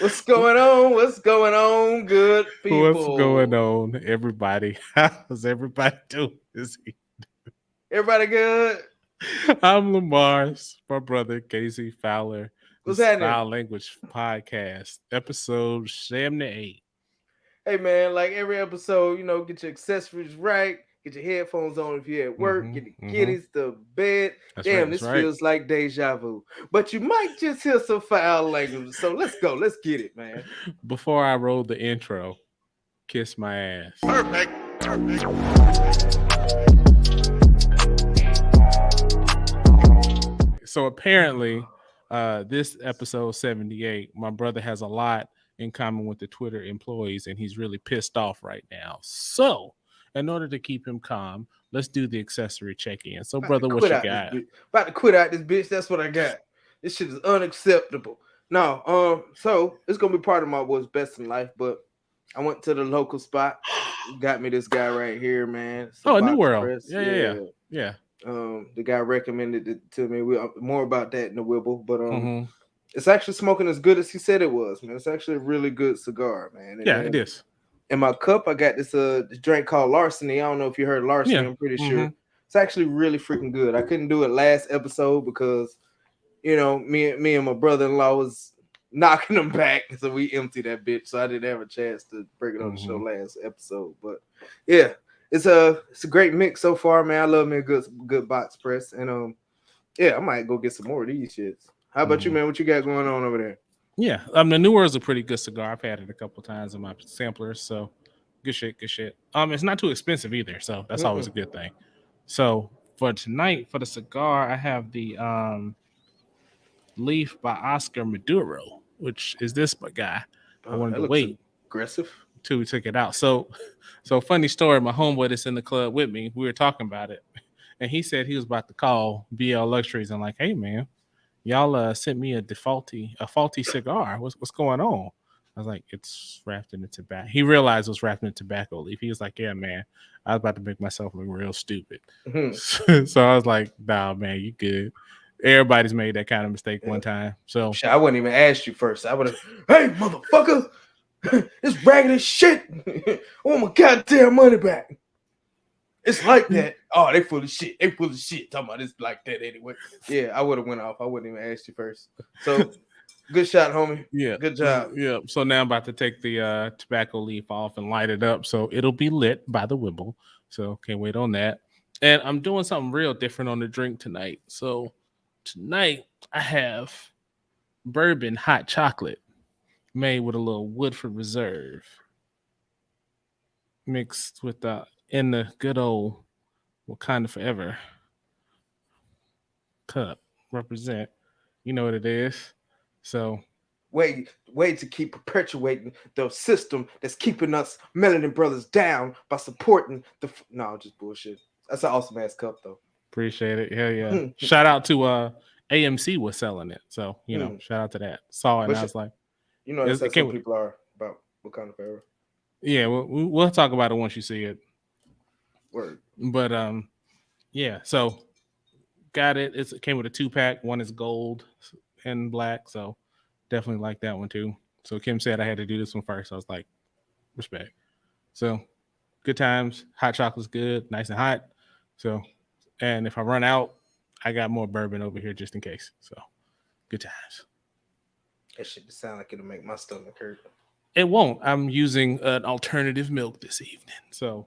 What's going on? What's going on, good What's going people? on, everybody? How's everybody doing this evening? Everybody good? I'm Lamar's, my brother Casey Fowler. What's This is happening? Foul Language Podcast, episode 78. Hey man, like every episode, get your accessories right, get your headphones on if you're at work, Mm-hmm, get the mm-hmm. kiddies to bed. That's right. Damn, That's this right. feels like deja vu. But you might just hear some foul language. So let's go. Let's get it, man. Before I roll the intro, kiss my ass. Perfect. Perfect. So apparently, this episode 78, my brother has a lot in common with the Twitter employees, and he's really pissed off right now. So, in order to keep him calm, let's do the accessory check-in. So, About to brother, what quit you out this got? bitch. About to quit out this bitch. That's what I got. This shit is unacceptable. No, so it's gonna be part of my what's best in life, but I went to the local spot, got me this guy right here, man. It's a Oh, a New box World. press. Yeah, yeah, yeah, Yeah. yeah. The guy recommended it to me. We more about that in the Wibble, but Mm-hmm. it's actually smoking as good as he said it was, man. It's actually a really good cigar, man. And Yeah, it then is. in my cup, I got this drink called Larceny. I don't know if you heard Larceny. Yeah. I'm pretty Mm-hmm. sure it's actually really freaking good. I couldn't do it last episode because me and my brother-in-law was knocking them back, so we emptied that bitch. So I didn't have a chance to bring it on the show Mm-hmm. last episode. But yeah, it's a great mix so far, man. I love me a good box press, and yeah, I might go get some more of these shits. How about you, Mm-hmm. man? What you got going on over there? Yeah. The New World's a pretty good cigar. I've had it a couple times in my samplers, so good shit, good shit. It's not too expensive either, so that's always a Mm-mm. good thing. So for tonight, for the cigar, I have the Leaf by Oscar Maduro, which is this guy. I Oh, wanted that to looks wait aggressive. till we took it out. So funny story. My homeboy that's in the club with me, we were talking about it, and he said he was about to call BL Luxuries and like, hey man, y'all sent me a faulty cigar. What's going on? I was like, it's wrapped in a tobacco. He realized it was wrapped in a tobacco leaf. He was like, yeah, man, I was about to make myself look real stupid. Mhm. So I was like, nah, man, you good. Everybody's made that kind of mistake Yeah. one time. So Shit, I wouldn't even ask you first. I would have, hey, motherfucker, it's ragged as shit. I want my goddamn money back. It's like that. Oh, they full of shit. They full of shit. Talking about it's like that anyway. Yeah, I would have went off. I wouldn't even ask you first. So good shot, homie. yeah, Good job. yeah. So now I'm about to take the tobacco leaf off and light it up, so it'll be lit by the Wibble. So can't wait on that. And I'm doing something real different on the drink tonight. So tonight I have bourbon hot chocolate made with a little Woodford Reserve mixed with the in the good old Wakanda Forever cup. Represent, you know what it is. So Way to keep perpetuating the system that's keeping us Melanin Brothers down by supporting the. No, just bullshit. That's an awesome ass cup though. appreciate it. Hell yeah! Shout out to AMC was selling it, so shout out to that. Saw it and But I was like, that's how it came some with. people are about Wakanda Forever. Yeah, we'll talk about it once you see it. Word. But yeah. So got it. It came with a 2-pack. One is gold and black, so definitely like that one too. So Kim said I had to do this one first. I was like, respect. So good times. Hot chocolate's good, nice and hot. So, and if I run out, I got more bourbon over here just in case. So good times. That shit just sound like it'll make my stomach hurt. It won't. I'm using an alternative milk this evening. So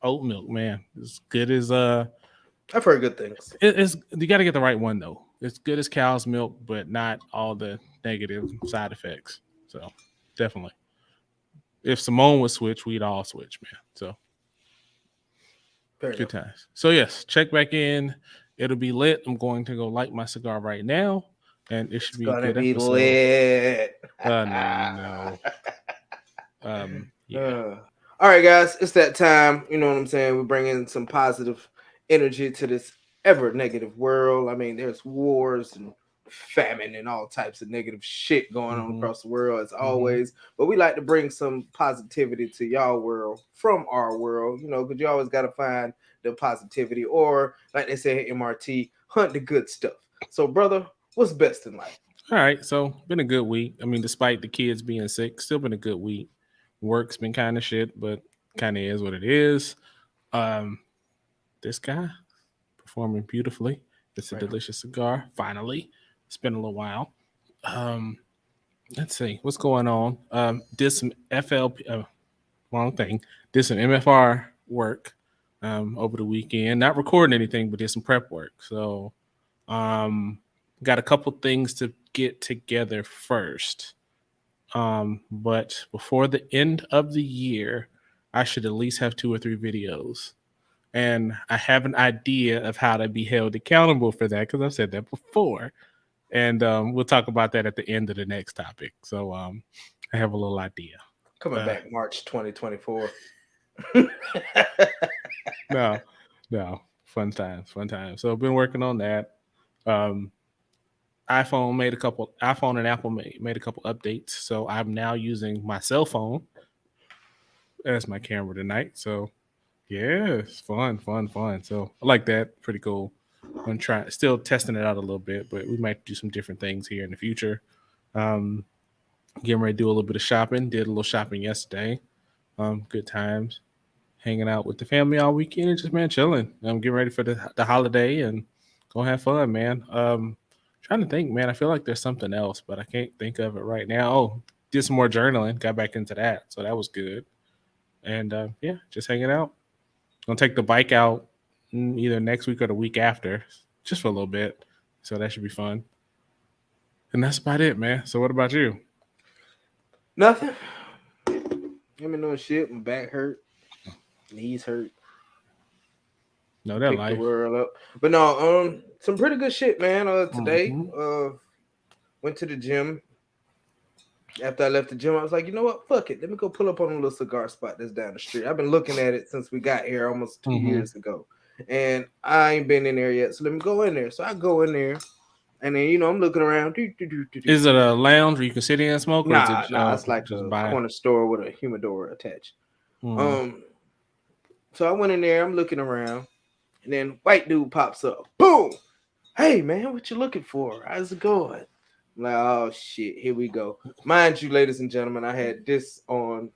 oat milk, man, as good as I've heard good things. it's you got to get the right one though. It's good as cow's milk, but not all the negative side effects. So definitely, if Simone would switch, we'd all switch, man. So Fair good enough. times. So yes, check back in. It'll be lit. I'm going to go light my cigar right now, and it It's should be a gonna good be episode. lit. No. Yeah. Uh, all right, guys, it's that time. You know what I'm saying? We're bringing some positive energy to this ever negative world. I mean, there's wars and famine and all types of negative shit going on Mm-hmm. across the world as Mm-hmm. always. But we like to bring some positivity to y'all world from our world, because you always got to find the positivity, or like they say at MRT, hunt the good stuff. So, brother, what's best in life? All right, so been a good week. I mean, despite the kids being sick, still been a good week. Work's been kind of shit, but kind of is what it is. Um, this guy performing beautifully. It's a Right. delicious cigar. Finally, it's been a little while. Um, let's see what's going on. Did some FLP, wrong thing. Did some MFR work over the weekend. Not recording anything, but did some prep work. So, um, got a couple things to get together first. But before the end of the year, I should at least have 2 or 3 videos. And I have an idea of how to be held accountable for that because I've said that before. And we'll talk about that at the end of the next topic. So I have a little idea. Coming Uh, back March 2024. no, no, fun times, fun times. So I've been working on that. Um, iPhone and Apple made a couple updates. So I'm now using my cell phone as my camera tonight. So yeah, it's fun, fun, fun. So I like that. Pretty cool. I'm trying, still testing it out a little bit, but we might do some different things here in the future. Um, Getting ready to do a little bit of shopping. Did a little shopping yesterday. Good times. Hanging out with the family all weekend and just man chilling. I'm getting ready for the holiday and go have fun, man. Trying to think, man. I feel like there's something else, but I can't think of it right now. Oh, did some more journaling. Got back into that, so that was good. And yeah, just hanging out. Gonna take the bike out either next week or the week after, just for a little bit. So that should be fun. And that's about it, man. So what about you? Nothing. Give me no shit. My back hurt. Knees hurt. Know that Pick the life. world up. But no, some pretty good shit, man. Today, Mm-hmm. went to the gym. After I left the gym, I was like, you know what? Fuck it. Let me go pull up on a little cigar spot that's down the street. I've been looking at it since we got here almost 2 years Mm-hmm. ago. And I ain't been in there yet. So let me go in there. So I go in there. And then, I'm looking around. Is it a lounge where you can sit in and smoke, or is Nah, it nah. It's like just a by? corner store with a humidor attached. Mm-hmm. Um, so I went in there. I'm looking around. And then white dude pops up. Boom! Hey, man, what you looking for? How's it going? I'm like, oh, shit. Here we go. Mind you, ladies and gentlemen, I had this on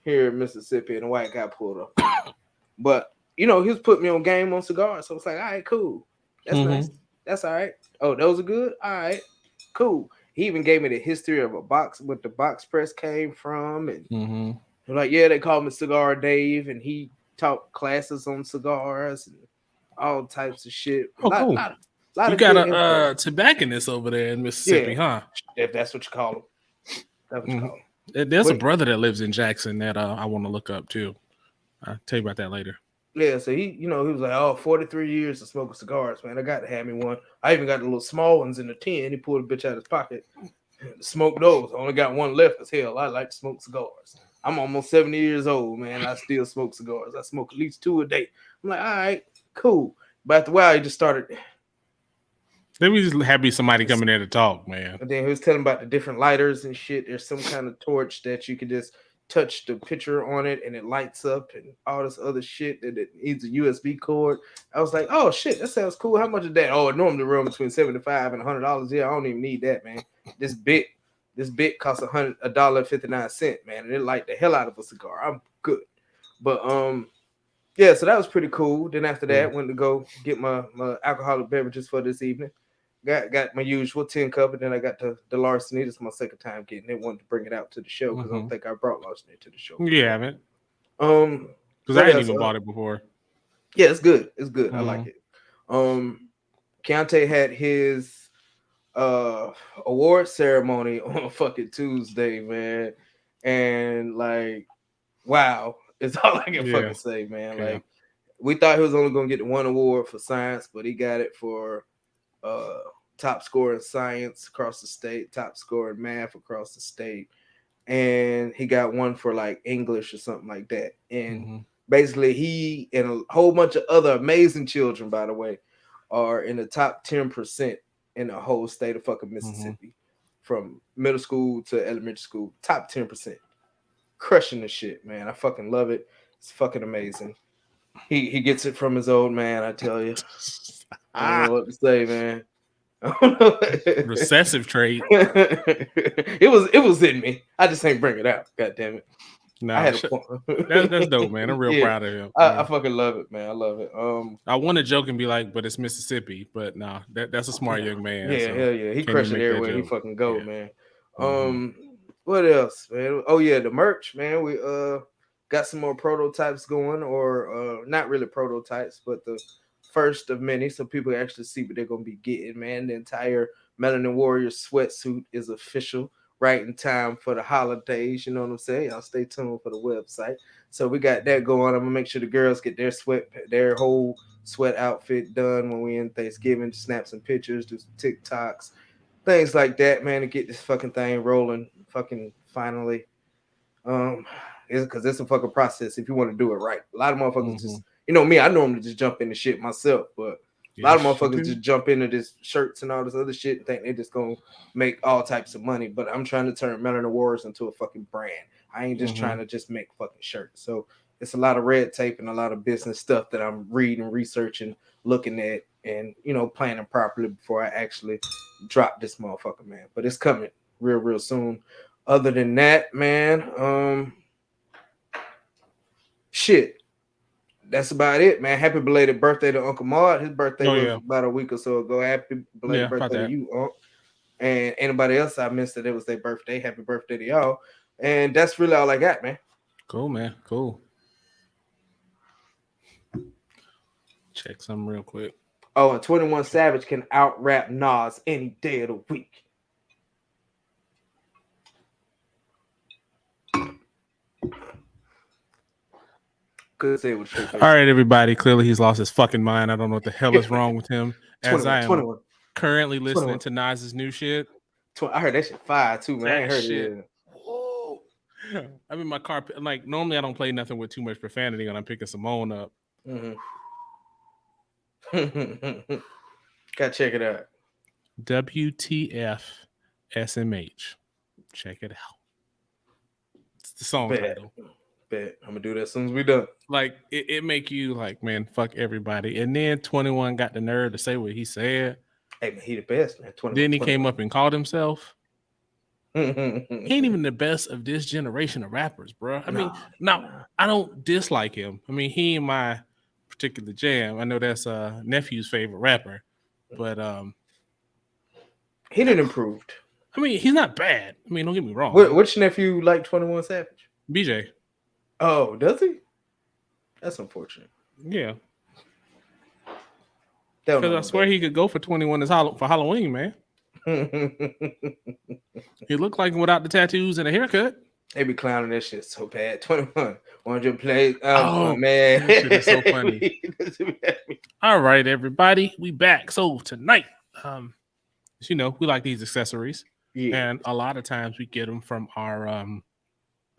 here in Mississippi, and a white guy pulled up on me. But he was putting me on game on cigars, so it's like, all right, cool, that's nice, Mm-hmm. that's all right. Oh, those are good. All right, cool. He even gave me the history of a box, what the box press came from, and Mm-hmm. like, yeah, they call me Cigar Dave, and he taught classes on cigars and all types of shit. Oh, cool. Lot You of got good a info. tobacconist over there in Yeah, Mississippi, huh? if that's what you call them, that's what you Mm-hmm. call them. There's a But brother that lives in Jackson that I want to look up too. I'll tell you about that later. yeah, so he was like, oh, 43 years of smoking cigars, man. I got to have me one. I even got the little small ones in the tin. He pulled a bitch out of his pocket. Smoke those. I only got one left because hell, I like to smoke cigars. I'm almost 70 years old, man. I still smoke cigars. I smoke at least 2 a day. I'm like, all right, cool. But after a while, he just started. Let me just have somebody coming there to talk, man. And then he was telling about the different lighters and shit. There's some kind of torch that you could just touch the picture on it and it lights up and all this other shit that it needs a USB cord. I was like, oh shit, that sounds cool. How much is that? Oh, it normally run between $75 and $100. Yeah, I don't even need that, man. This bit, this bit costs $1.59, man, and it light the hell out of a cigar. I'm good. But yeah, so that was pretty cool. Then after Cool. that, went to go get my alcoholic beverages for this evening. Got my usual 10 cup, and then I got the larceny. This is my second time getting it. Wanted to bring it out to the show because I don't Mm-hmm. think I brought larceny to the show You before. haven't, Um, because I what hadn't else? even bought it before. Yeah, it's good. It's good. I Mm-hmm. like it. Keontae had his award ceremony on fucking Tuesday, man, and like, wow, it's all I can Yeah. fucking say, man. Yeah. Like, we thought he was only gonna get the one award for science, but he got it for uh top scorer in science across the state, top scorer in math across the state, and he got one for like English or something like that. And Mm-hmm. basically, he and a whole bunch of other amazing children, by the way, are in the top 10% in the whole state of fucking Mm-hmm. Mississippi, from middle school to elementary school. Top 10%, crushing the shit, man. I fucking love it. It's fucking amazing. He gets it from his old man. I tell you, I don't know Ah. what to say, man. I don't know. Recessive trait. It was in me. I just ain't bring it out. God damn it. I No, had a point. that's dope, man. I'm real Yeah, proud of him. I fucking love it, man. I love it. I want to joke and be like, but it's Mississippi. But no, that's a smart young man. Yeah, So hell yeah. He can't even crushing make that everywhere he joke. fucking go, Yeah. man. Mm-hmm. What else, man? Oh yeah, the merch, man. We got some more prototypes going, or not really prototypes, but the first of many, so people actually see what they're gonna be getting, man. The entire Melanin Warrior sweatsuit is official right in time for the holidays. You know what I'm saying? Y'all stay tuned for the website. So we got that going. I'm gonna make sure the girls get their whole sweat outfit done when we in Thanksgiving. Snap some pictures, do some TikToks, things like that, man, to get this fucking thing rolling. Fucking finally. It's because it's a fucking process if you want to do it right. A lot of motherfuckers Mm-hmm. just, me, I normally just jump into shit myself, but a lot of Yes, you motherfuckers do. just jump into this shirts and all this other shit and think they're just gonna make all types of money. But I'm trying to turn Melanin Wars into a fucking brand. I ain't just trying to just make fucking shirts. So it's a lot of red tape and a lot of business stuff that I'm reading, researching, looking at, and planning properly before I actually drop this motherfucker, man. But it's coming real soon. Other than that, man, shit. That's about it, man. Happy belated birthday to Uncle Maud. His birthday Oh was yeah, about a week or so ago. Happy belated yeah. About birthday to that. you, Unc. And anybody else I missed that it was their birthday. Happy birthday to y'all. And that's really all I got, man. Cool, man. Cool. Check something real quick. Oh, and 21 Savage can out rap Nas any day of the week. Could say it with straight face. All right, everybody. Clearly, he's lost his fucking mind. I don't know what the hell is wrong with him. As 21, I am 21. currently listening 21. to Nas's new shit. I heard that shit fire too, man. I ain't That heard shit. it yet. Woo. I'm in my car. Like normally, I don't play nothing with too much profanity when I'm picking Simone up. Mm-hmm. Gotta check it out. WTF SMH. Check it out. It's the song title. Bet. I'm gonna do that as soon as we done. Like it make you like, man, fuck everybody. And then 21 got the nerve to say what he said. Hey man, he the best, man. 21. Then he came up and called himself. He ain't He even the best of this generation of rappers, bro. I mean, I don't dislike him. I mean, he ain't my particular jam. I know that's nephew's favorite rapper, but he didn't improved. I mean, he's not bad. I mean, don't get me wrong. Which nephew like 21 Savage? BJ. Oh, does he? That's unfortunate. Yeah. Because I swear he could go for 21 for Halloween, man. He looked like him without the tattoos and a haircut. They be clowning that shit so bad. 21. 100 plays. Oh, man. That shit is so funny. All right, everybody. We back. So tonight, as you know, we like these accessories. Yeah. And a lot of times we get them from our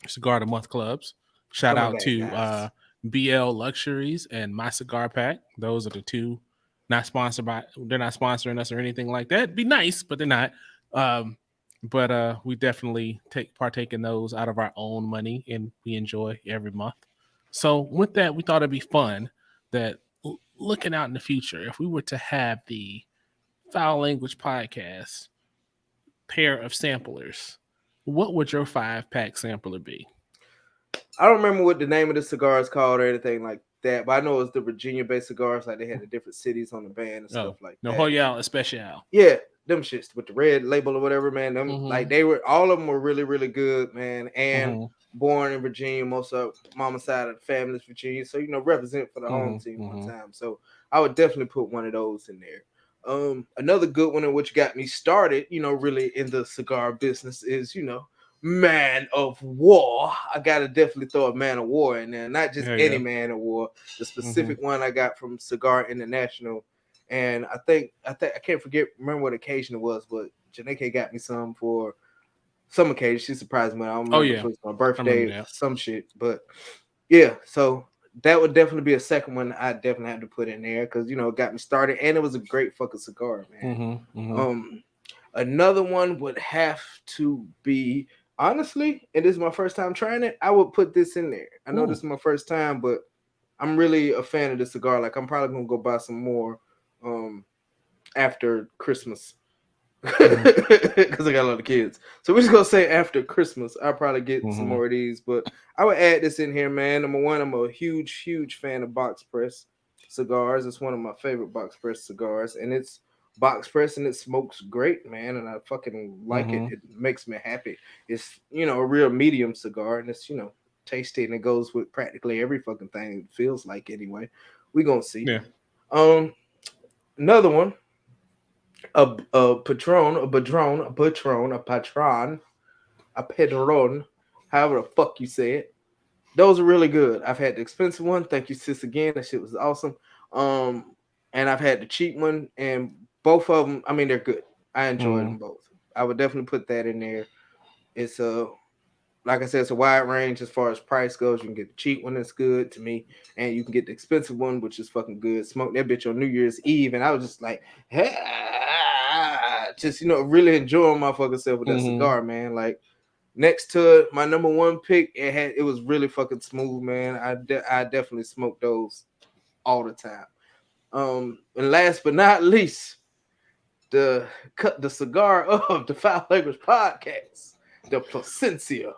Cigar of the Month clubs. Shout out to BL Luxuries and My Cigar Pack. Those are the two. Not sponsored by. They're not sponsoring us or anything like that. It'd be nice, but they're not. But we definitely partake in those out of our own money, and we enjoy every month. So with that, we thought it'd be fun that looking out in the future, if we were to have the Foul Language Podcast pair of samplers, what would your 5-pack sampler be? I don't remember what the name of the cigar is called or anything like that, but I know it's the Virginia-based cigars. Like they had the different cities on the band and stuff like that. No Royale Especial. Yeah, them shits with the red label or whatever, man. Them like all of them were really, really good, man. And born in Virginia, most of mama's side of the family is Virginia, so represent for the home team one time. So I would definitely put one of those in there. Another good one, which got me started, really in the cigar business is, Man of War. I gotta definitely throw a Man of War in there, not just any Man of War. The specific one I got from Cigar International, and I can't remember what occasion it was, but Janeke got me some for some occasion. She surprised me. I don't remember if it was my birthday or some shit, but yeah. So that would definitely be a second one I definitely have to put in there because it got me started, and it was a great fucking cigar, man. Another one would have to be. Honestly, and this is my first time trying it, I would put this in there. I know this is my first time, but I'm really a fan of the cigar. Like I'm probably gonna go buy some more. after Christmas. Mhm. Because I got a lot of kids. So we're just gonna say after Christmas, I'll probably get some Mhm. more of these. But I would add this in here, man. Number one, I'm a huge fan of box press cigars. It's one of my favorite box press cigars, and it's box press and it smokes great, man. And I fucking like it. Mhm. It makes me happy. It's a real medium cigar, and it's tasty, and it goes with practically every fucking thing. It feels like anyway. We gonna see. Yeah. Um, Another one, a patron, a padron, a patron, a patron, a pedron, however the fuck you say it. Those are really good. I've had the expensive one. Thank you, sis, again. That shit was awesome. And I've had the cheap one, and both of them. I mean, they're good. I enjoyed Mhm. them both. I would definitely put that in there. It's like I said, it's a wide range as far as price goes. You can get the cheap one that's good to me, and you can get the expensive one, which is fucking good. Smoke that bitch on New Year's Eve, and I was just like, just really enjoying my fucking self with that Mhm. cigar, man. Like next to my number one pick, it was really fucking smooth, man. I definitely smoke those all the time. And last but not least, the cigar of the Foul Language Podcast, the Placencia.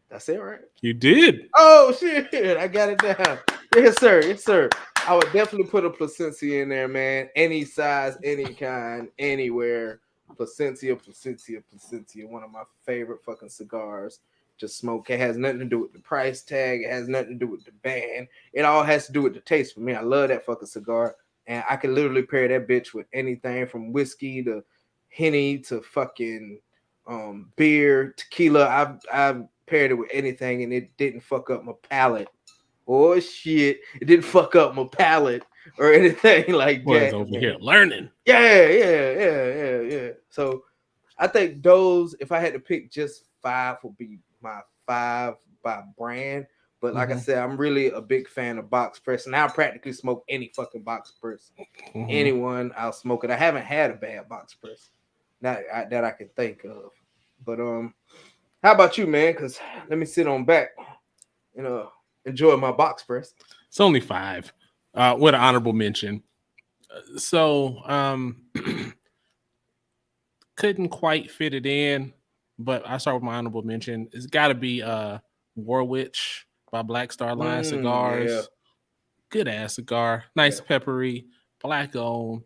That's it, right? You did. Oh shit, I got it down. Yes, sir. Yes, sir. I would definitely put a placencia in there, man. Any size, any kind, anywhere. Placencia. One of my favorite fucking cigars to smoke. It has nothing to do with the price tag. It has nothing to do with the band. It all has to do with the taste for me. I love that fucking cigar. And I can literally pair that bitch with anything from whiskey to Henny to fucking beer, tequila. I've paired it with anything and it didn't fuck up my palate. Oh shit, it didn't fuck up my palate or anything like Was that, over here man. learning. Yeah. So I think those, if I had to pick just five, would be my five by brand. But like I Mhm. said, I'm really a big fan of box press, and I'll practically smoke any fucking box press. Mhm. Anyone, I'll smoke it. I haven't had a bad box press that I can think of. But how about you, man? Because let me sit on back and enjoy my box press. It's only five. With an honorable mention. So couldn't quite fit it in, but I start with my honorable mention. It's got to be Warwitch by Black Star Line Yeah, Cigars. Good ass cigar, nice yeah. peppery, black owned,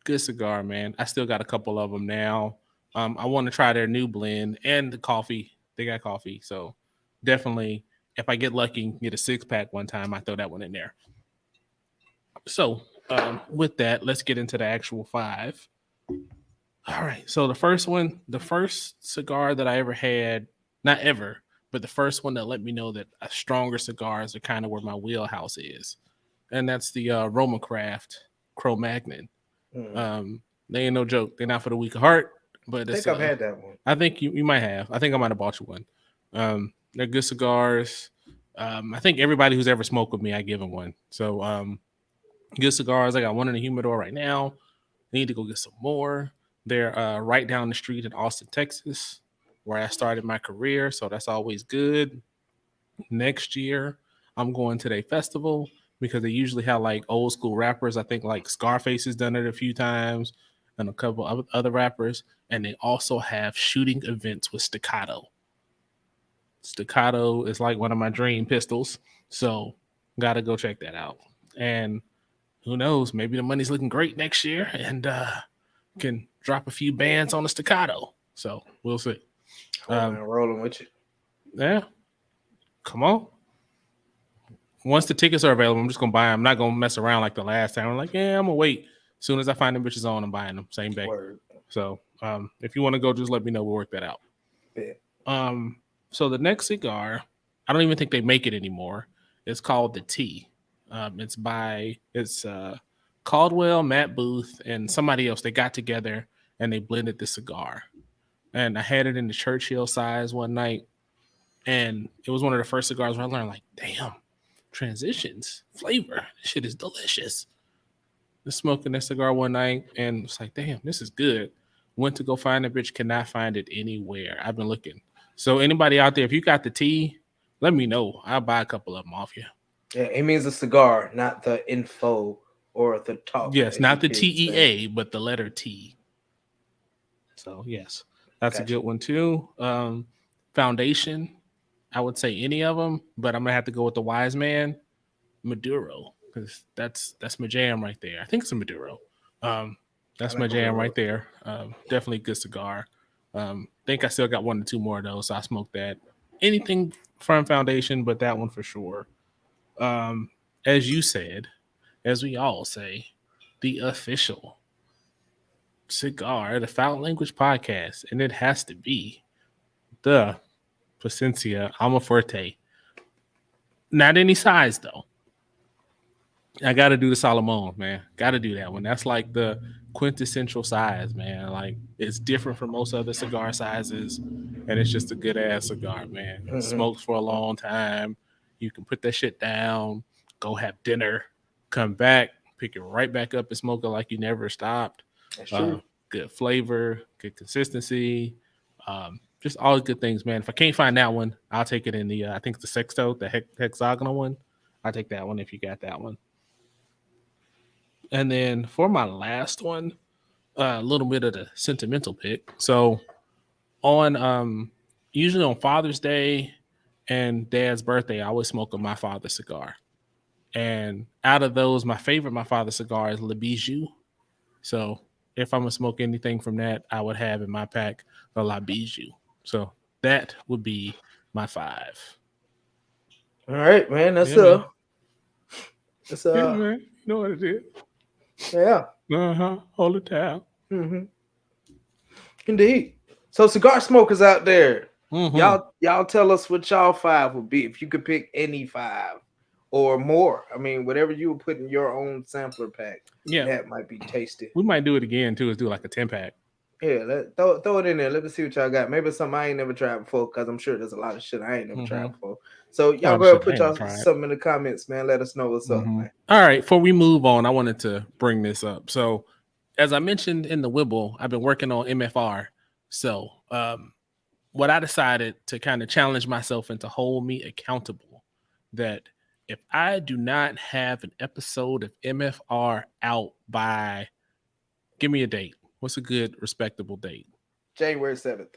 good cigar, man. I still got a couple of them now. I want to try their new blend and the coffee. They got coffee, so definitely, if I get lucky, and get a 6 pack one time, I throw that one in there. So, with that, let's get into the actual five. All right. So the first one, the first cigar that I ever had, not ever, but the first one that let me know that stronger cigars are kind of where my wheelhouse is, and that's the Roma Craft Cro Magnon. Mm. Um, they ain't no joke. They're not for the weak of heart, I but it's think I've had that one. I think you might have. I think I might have bought you one. They're good cigars. I think everybody who's ever smoked with me, I give them one. So good cigars. I got one in the humidor right now. I need to go get some more. They're right down the street in Austin, Texas, where I started my career. So that's always good. Next year, I'm going to their festival because they usually have like old school rappers. I think like Scarface has done it a few times and a couple of other rappers. And they also have shooting events with Staccato. Staccato is like one of my dream pistols. So got to go check that out. And who knows? Maybe the money's looking great next year and can drop a few bands on the Staccato. So we'll see. Oh man, rolling with you. Yeah, come on. Once the tickets are available, I'm just gonna buy them. I'm not gonna mess around like the last time. I'm like, yeah, I'm gonna wait. As soon as I find them bitches on, I'm buying them same day. Word. So if you want to go, just let me know. We'll work that out. Yeah. Um, so the next cigar, I don't even think they make it anymore. It's called the T. It's Caldwell, Matt Booth, and somebody else. They got together and they blended the cigar. And I had it in the Churchill size one night, and it was one of the first cigars where I learned, like, damn, transitions, flavor, this shit is delicious. Was smoking that cigar one night, and it's like, damn, this is good. Went to go find it, bitch, cannot find it anywhere. I've been looking. So anybody out there, if you got the tea, let me know. I'll buy a couple of them off you. Yeah, it means a cigar, not the info or the talker, Yes, as you not the kids say. TEA, but the letter T. So yes, that's a Gotcha. good one too. Foundation, I would say any of them, but I'm gonna have to go with the Wise Man, Maduro, because that's my jam right there. I think it's a Maduro. Um, I that's my like jam right Maduro. there. Definitely a good cigar. Think I still got 1 or 2 more of those, so I smoked that. Anything from Foundation, but that one for sure. Um, as you said, as we all say, the official cigar, the Foul Language Podcast, and it has to be the Placencia Almaforte. Not any size though. I got to do the Solomon, man. Got to do that one. That's like the quintessential size, man. Like it's different from most other cigar sizes, and it's just a good ass cigar, man. Mm-hmm. Smokes for a long time. You can put that shit down, go have dinner, come back, pick it right back up and smoke it like you never stopped. That's Uh, true. Good flavor, good consistency, just all good things, man. If I can't find that one, I'll take it in the I think it's the sexto, the hexagonal one. I'll take that one if you got that one. And then for my last one, a little bit of the sentimental pick. So on usually on Father's Day and Dad's birthday, I always smoke a my father's cigar. And out of those, my favorite my father's cigar is Le Bijou. So if I'm gonna smoke anything from that, I would have in my pack the La Bijou. So that would be my 5. All right, man. Yeah, man. That's Yeah, man. You know what it is. yeah. Hold it down. Mm-hmm. Indeed. So cigar smokers out there, Mm-hmm. y'all tell us what y'all 5 would be if you could pick any 5 or more. I mean, whatever you would put in your own sampler pack, Yeah, that might be tasty. we might do it again too. Is do like a 10 pack. Yeah, throw it in there. Let me see what y'all got. Maybe it's something I ain't never tried before, because I'm sure there's a lot of shit I ain't never Mm-hmm. tried before. So A y'all lot of go ahead and shit I put ain't never y'all tried. something in the comments, man. Let us know what's up, Mm-hmm. man. All right, before we move on, I wanted to bring this up. So, as I mentioned in the Wibble, I've been working on MFR. So, what I decided to kind of challenge myself and to hold me accountable that if I do not have an episode of MFR out by, give me a date. What's a good, respectable date? January 7th.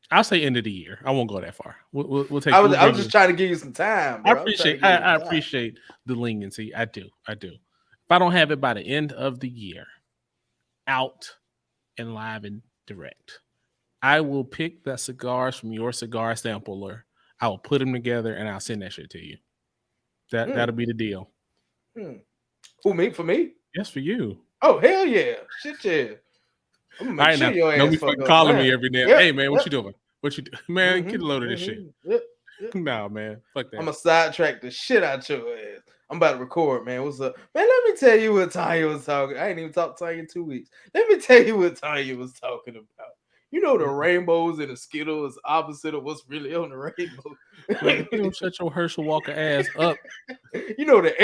I'll say end of the year. I won't go that far. We'll take. I We'll was just trying to give you some time, I bro. I'm trying to appreciate. give you I some time. appreciate the leniency. I do. If I don't have it by the end of the year, out and live and direct, I will pick the cigars from your cigar sampler. I will put them together and I'll send that shit to you. That'll be the deal. Hmm. Who, me? For me? Yes, for you. Oh, hell yeah. Shit, yeah. I'm gonna All make right, sure now your don't ass be fuck fucking up calling me now. every day. Yep, Hey man, what yep. you doing? What you do? Man, get a load of this shit. Yep, yep. Nah, man, fuck I'm that. gonna sidetrack the shit out your ass. I'm about to record, man. What's up? Man, let me tell you what Tanya was talking. I ain't even talked to Tanya in 2 weeks. Let me tell you what Tanya was talking about. You know, the rainbows and the Skittle is opposite of what's really on the rainbow. Man, if you don't shut your Herschel Walker ass up, You know, the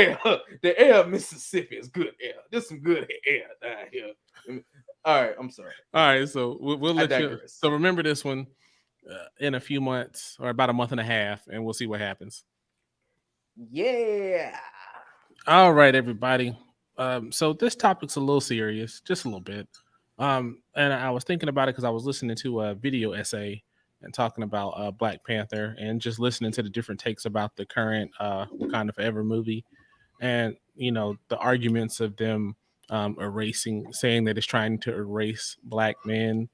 air of Mississippi is good air. There's some good air down here. All right, I'm sorry. all right. So we'll I let you. digress. So remember this one in a few months or about a month and a half, and we'll see what happens. Yeah. All right, everybody. So this topic's a little serious, just a little bit. And I was thinking about it because I was listening to a video essay and talking about Black Panther and just listening to the different takes about the current Wakanda Forever movie, and the arguments of them erasing, saying that it's trying to erase black men.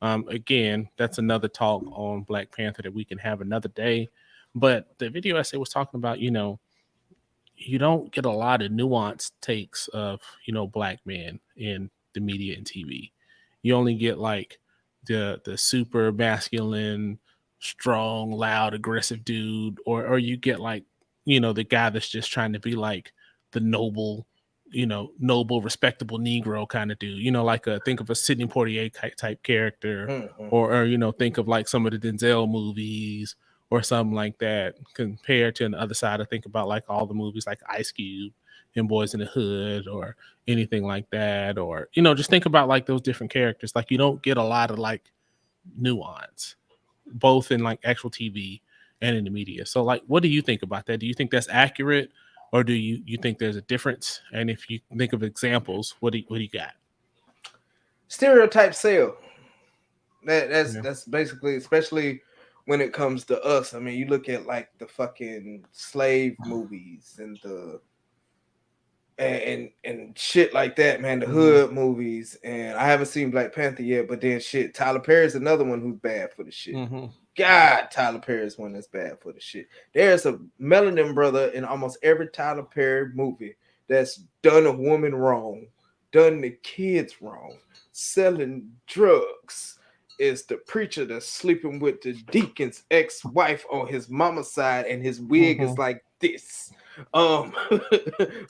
Again, that's another talk on Black Panther that we can have another day. But the video essay was talking about, you don't get a lot of nuanced takes of black men in the media and TV. You only get like the super masculine, strong, loud, aggressive dude, or you get like the guy that's just trying to be like the noble, respectable Negro kind of dude. Like think of a Sidney Poitier type character, Mm-hmm. or think of like some of the Denzel movies or something like that, compared to on the other side. I think about like all the movies like Ice Cube and Boys in the Hood or anything like that, or just think about like those different characters. Like you don't get a lot of like nuance, both in like actual TV and in the media. So like, what do you think about that? Do you think that's accurate, or do you think there's a difference? And if you think of examples, what do you got? Stereotype sale. Yeah. That's basically, especially when it comes to us. I mean, you look at like the fucking slave movies and the and shit like that, man. The Mm-hmm. hood movies, and I haven't seen Black Panther yet, but then shit, Tyler Perry's another one who's bad for the shit. Mm-hmm. God, Tyler Perry's one that's bad for the shit. There's a melanin brother in almost every Tyler Perry movie that's done a woman wrong, done the kids wrong, selling drugs. Is the preacher that's sleeping with the deacon's ex-wife on his mama's side, and his wig is Mm-hmm. like this. Um,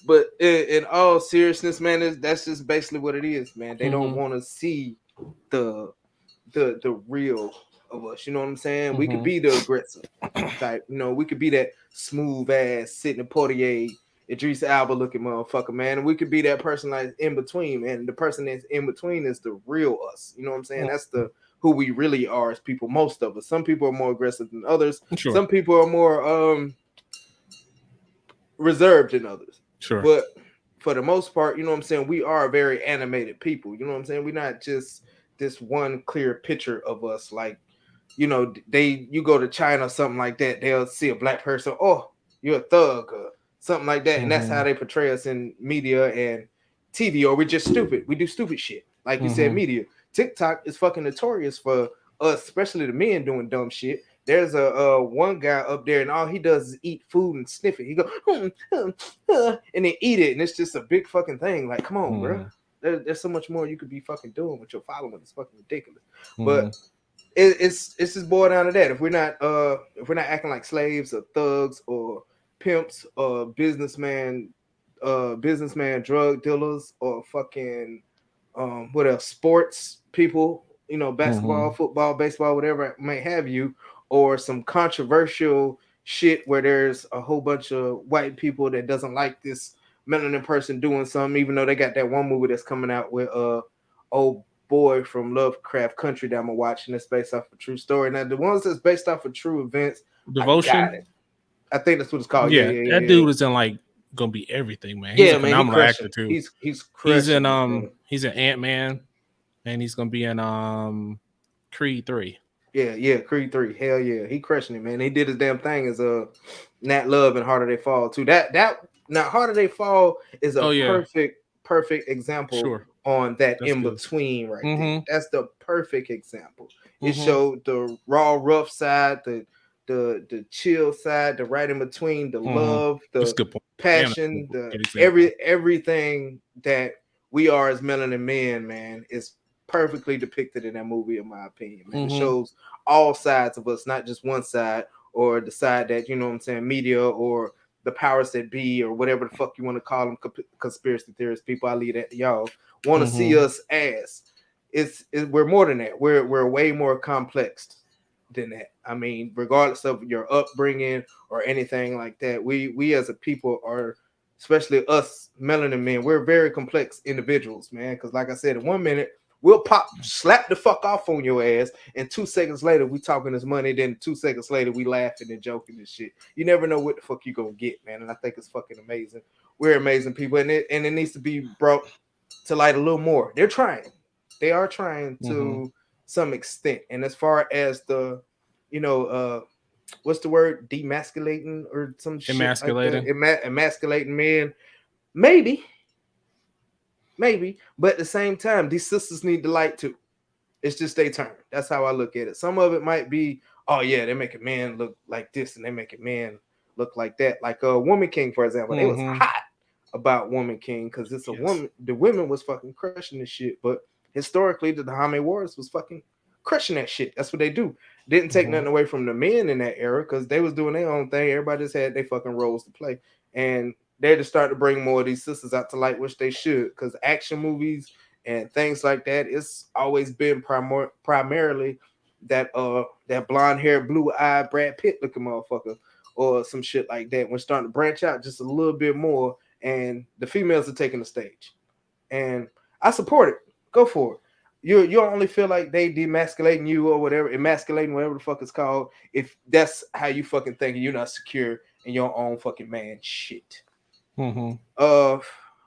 but in all seriousness, man, that's just basically what it is, man. They don't Mm-hmm. want to see the the real of us. You know what I'm saying? We could Mm-hmm. be the aggressive type. You know, we could be that smooth ass sitting Portier, Idris Alba looking motherfucker, man. And we could be that person like in between, man. The person that's in between is the real us. You know what I'm saying? That's the who we really are as people. Most of us. Some people are more aggressive than others. Sure. Some people are more reserved than others. Sure. But for the most part, you know what I'm saying, we are very animated people. You know what I'm saying? We're not just this one clear picture of us. Like, you know, you go to China or something like that, they'll see a black person, oh, you're a thug or something like that. And that's Mm-hmm. how they portray us in media and TV, or we're just stupid. We do stupid shit. Like you said, Mm-hmm. media. TikTok is fucking notorious for us, especially the men doing dumb shit. There's a one guy up there, and all he does is eat food and sniff it. He go and then eat it, and it's just a big fucking thing. Like, come on, bro. Mm-hmm. There's so much more you could be fucking doing with your following. It's fucking ridiculous. Mm-hmm. But it's just boiled down to that. If we're not acting like slaves or thugs or pimps or businessman drug dealers or fucking what else, sports people, you know, basketball, Mm-hmm. football, baseball, whatever it may have you, or some controversial shit where there's a whole bunch of white people that doesn't like this melanin person doing something, even though they got that one movie that's coming out with old boy from Lovecraft Country that I'm watching that's based off a true story. Now the ones that's based off of true events, I got Devotion. it. I think that's what it's called. Yeah, Yeah, yeah, that yeah, yeah. dude is in like gonna be everything, man. He's a Yeah, man, he phenomenal actor crushing. too. He's crushing it, man. He's an Ant-Man, and he's gonna be in Creed 3. Yeah, yeah, Creed 3. Hell yeah. He crushing it, man. He did his damn thing as Nat Love and Harder They Fall too. That now Harder They Fall is a Oh yeah, perfect example sure. on that That's in good. between right there. Mm-hmm. That's the perfect example. It Mm-hmm. showed the raw rough side, the chill side, the right in between, the Mm-hmm. love, That's a the good point. Damn, that's passion, a the good example. everything that we are as melanin men, man, is perfectly depicted in that movie, in my opinion, man. It Mm-hmm. shows all sides of us, not just one side or the side that, you know what I'm saying, media or the powers that be or whatever the fuck you want to call them, conspiracy theorists, people, I leave that to y'all, want to see Mm-hmm. us as. We're more than that. We're way more complex than that. I mean, regardless of your upbringing or anything like that, we as a people are, especially us melanin men, we're very complex individuals, man. Because like I said, in 1 minute we'll slap the fuck off on your ass, and 2 seconds later we talking this money. Then 2 seconds later we laughing and joking and shit. You never know what the fuck you gonna get, man. And I think it's fucking amazing. We're amazing people, and it needs to be brought to light a little more. They're trying. They are trying Mm-hmm. to some extent. And as far as the, you know, what's the word? Demasculating or some shit like that. Emasculating. Emasculating men. Maybe, maybe. But at the same time, these sisters need the light too. It's just their turn. That's how I look at it. Some of it might be, oh yeah, they make a man look like this and they make a man look like that. Like Woman King, for example. They was Mm-hmm. hot about Woman King because it's a Yes. woman. The women was fucking crushing this shit. But historically, the Dahame Warriors was fucking crushing that shit. That's what they do. Didn't take Mm-hmm. nothing away from the men in that era because they was doing their own thing. Everybody just had their fucking roles to play. And they're to start to bring more of these sisters out to light, which they should, because action movies and things like that, it's always been primarily that blonde hair, blue eyed Brad Pitt looking motherfucker or some shit like that. We're starting to branch out just a little bit more, and the females are taking the stage, and I support it. Go for it. You only feel like they demasculating you or whatever, emasculating whatever the fuck it's called, if that's how you fucking think and you're not secure in your own fucking man shit. Mm-hmm. Uh,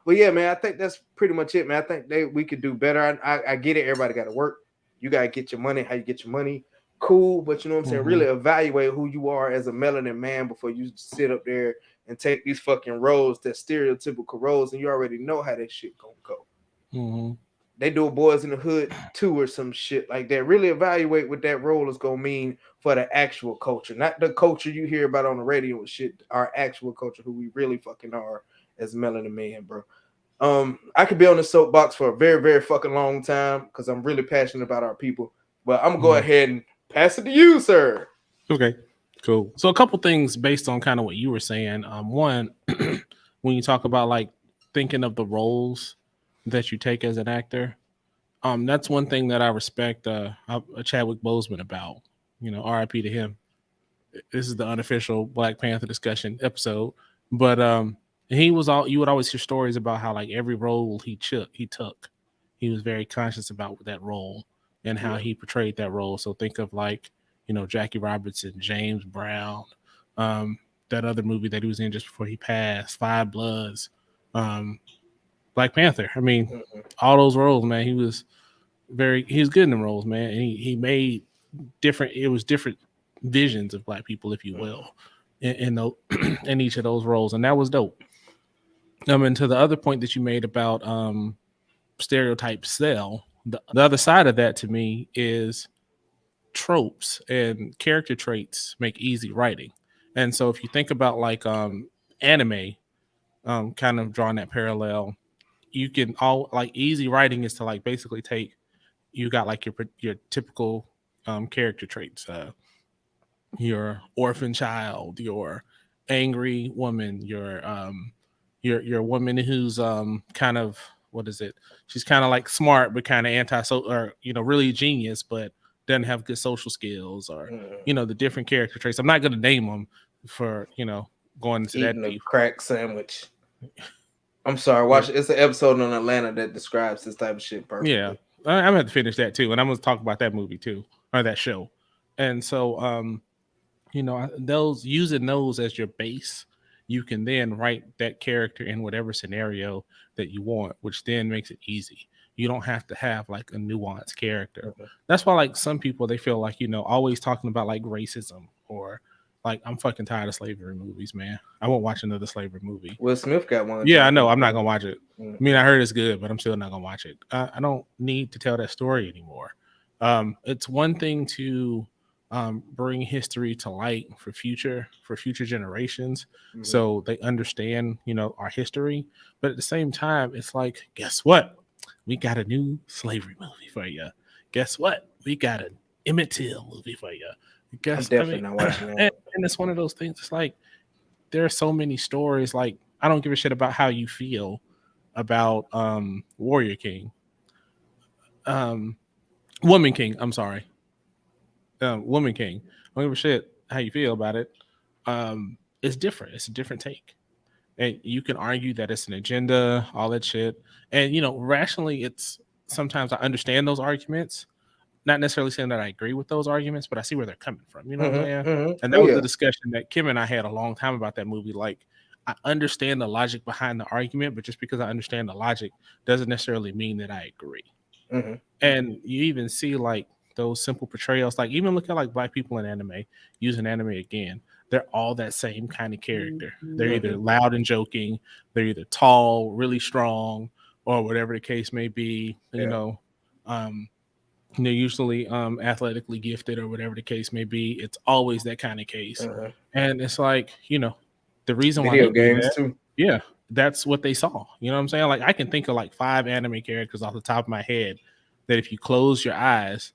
but yeah, man, I think that's pretty much it, man. I think we could do better. I get it. Everybody got to work. You got to get your money. How you get your money? Cool, but you know what I'm saying. Mm-hmm. Really evaluate who you are as a melanin man before you sit up there and take these fucking roles, that stereotypical roles, and you already know how that shit gonna go. Mm-hmm. They do a Boys in the Hood 2 or some shit like that. Really evaluate what that role is gonna mean for the actual culture, not the culture you hear about on the radio and shit. Our actual culture, who we really fucking are as melanin man, bro. I could be on the soapbox for a very, very fucking long time because I'm really passionate about our people. But I'm gonna go Mm-hmm. ahead and pass it to you, sir. Okay. Cool. So a couple things based on kind of what you were saying. One, when you talk about like thinking of the roles that you take as an actor, that's one thing that I respect Chadwick Boseman about. You know, R.I.P. to him. This is the unofficial Black Panther discussion episode, but he was all you would always hear stories about how like every role he took, he was very conscious about that role and how Yeah. he portrayed that role. So think of like Jackie Robinson, James Brown, um, that other movie that he was in just before he passed, Five Bloods, um, Black Panther. I mean, Mhm. all those roles, man. He was good in the roles, man. And he made different. It was different visions of black people, if you Mhm. will, in in each of those roles, and that was dope. And to the other point that you made about stereotypes sell, the other side of that to me is tropes and character traits make easy writing. And so if you think about like anime, kind of drawing that parallel, you can all like easy writing is to like basically take you got like your typical character traits, your orphan child, your angry woman, your woman who's kind of what is it? She's kind of like smart but kind of anti so or really genius but doesn't have good social skills or Mhm. the different character traits. I'm not going to name them for going into that Eating a deep. crack sandwich. I'm sorry. Yeah, Watch. It's an episode on Atlanta that describes this type of shit yeah. perfectly. I'm gonna have to finish that too, and I'm gonna talk about that movie too or that show. And so those using those as your base, you can then write that character in whatever scenario that you want, which then makes it easy. You don't have to have like a nuanced character. Mhm. That's why like some people they feel like always talking about like racism or like I'm fucking tired of slavery movies, man. I won't watch another slavery movie. Will Smith got one Yeah, I coming know. out. I'm not gonna watch it. I mean, Mhm. I heard it's good, but I'm still not gonna watch it. I don't need to tell that story anymore. It's one thing to bring history to light for future generations, Mhm. so they understand our history. But at the same time, it's like, guess what? We got a new slavery movie for you. Guess what? We got an Emmett Till movie for you. I'm Guess I definitely mean, not watching that. and it's one of those things. It's like there are so many stories. Like I don't give a shit about how you feel about Warrior King, um, Woman King. I'm sorry, Woman King. I don't give a shit how you feel about it. It's different. It's a different take, and you can argue that it's an agenda, all that shit. And rationally, it's sometimes I understand those arguments. Not necessarily saying that I agree with those arguments, but I see where they're coming from. You know what I'm Mhm. saying? Mhm. And Oh that was the yeah. discussion that Kim and I had a long time about that movie. Like, I understand the logic behind the argument, but just because I understand the logic doesn't necessarily mean that I agree. Mhm. And you even see like those simple portrayals, like even look at like black people in anime, using anime again. They're all that same kind of character. They're either Mhm. loud and joking, they're either tall, really strong, or whatever the case may be. Yeah. Um, they're usually athletically gifted or whatever the case may be. It's always that kind of case. Mhm. And it's like, the reason why they Video do games that, too. yeah, that's what they saw. You know what I'm saying? Like I can think of like 5 anime characters off the top of my head that if you close your eyes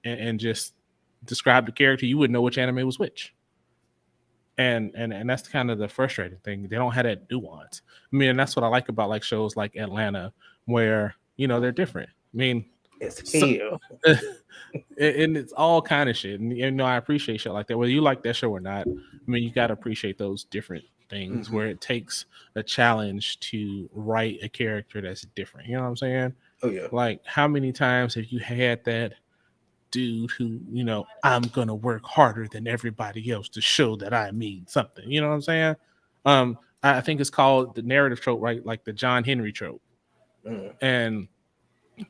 and just describe the character, you would know which anime was which. And that's kind of the frustrating thing. They don't have that nuance. I mean, and that's what I like about like shows like Atlanta, where they're different. I mean, It's so, hell. and it's all kind of shit. And I appreciate shit like that. Whether you like that show or not, I mean, you got to appreciate those different things Mhm. where it takes a challenge to write a character that's different. You know what I'm saying? Oh yeah. Like, how many times have you had that dude who, I'm gonna work harder than everybody else to show that I mean something? You know what I'm saying? I think it's called the narrative trope, right? Like the John Henry trope. And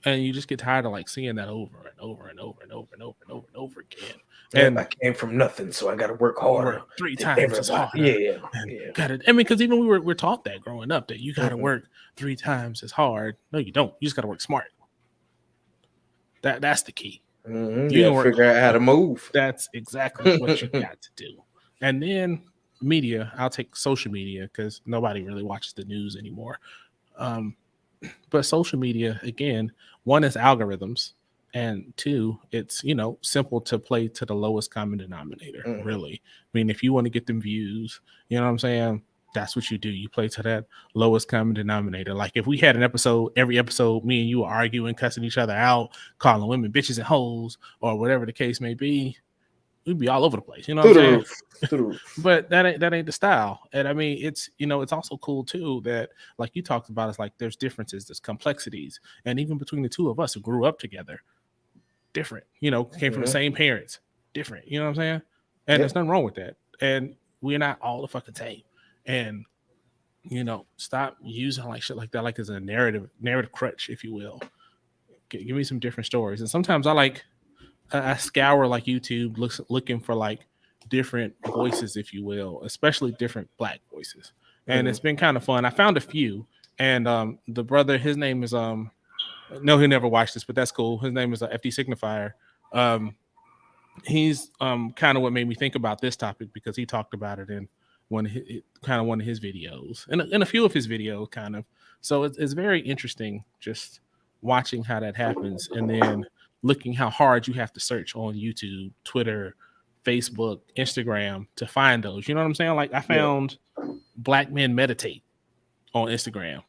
you just get tired of like seeing that over and over and over and over and over and over and over again. And I came from nothing, so I got to work harder. Work 3 times as harder. Yeah. Got it. I mean, because even we're taught that growing up that you got to work 3 times as hard. No, you don't. You just got to work smart. That's the key. You gotta figure out how to move. That's exactly what you got to do. And then media, I'll take social media because nobody really watches the news anymore. But social media, again, one is algorithms, and two, it's simple to play to the lowest common denominator. Really, I mean, if you want to get them views, you know what I'm saying, that's what you do. You play to that lowest common denominator. Like if we had an episode, every episode me and you are arguing, cussing each other out, calling women bitches and hoes, or whatever the case may be, we'd be all over the place, you know what I'm saying? But that ain't the style. And I mean, it's it's also cool too that, like you talked about, it's like there's differences, there's complexities, and even between the two of us who grew up together, different, came from the same parents, different, you know what I'm saying? And there's nothing wrong with that. And we're not all the fucking same. And stop using like shit like that, like as a narrative crutch, if you will. Give me some different stories. And sometimes I scour like YouTube, looking for like different voices, if you will, especially different Black voices. And it's been kind of fun. I found a few, and the brother, his name is no, he never watched this, but that's cool. His name is FD Signifier. He's kind of what made me think about this topic because he talked about it in one of his videos and a few of his videos, kind of. So it's very interesting just watching how that happens, and then looking how hard you have to search on YouTube, Twitter, Facebook, Instagram to find those. You know what I'm saying? Like I found Black Men Meditate on Instagram.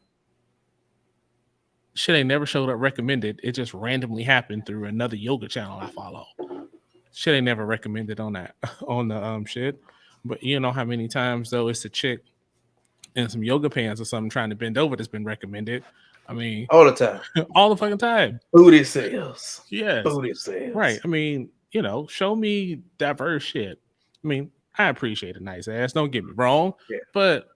Shit ain't never showed up recommended. It just randomly happened through another yoga channel I follow. Shit ain't never recommended on that on the shit. But you know how many times though it's a chick in some yoga pants or something trying to bend over that's been recommended. I mean, all the time, all the fucking time. Booty sales, yes, booty sales. Right. I mean, show me diverse shit. I mean, I appreciate a nice ass. Don't get me wrong, but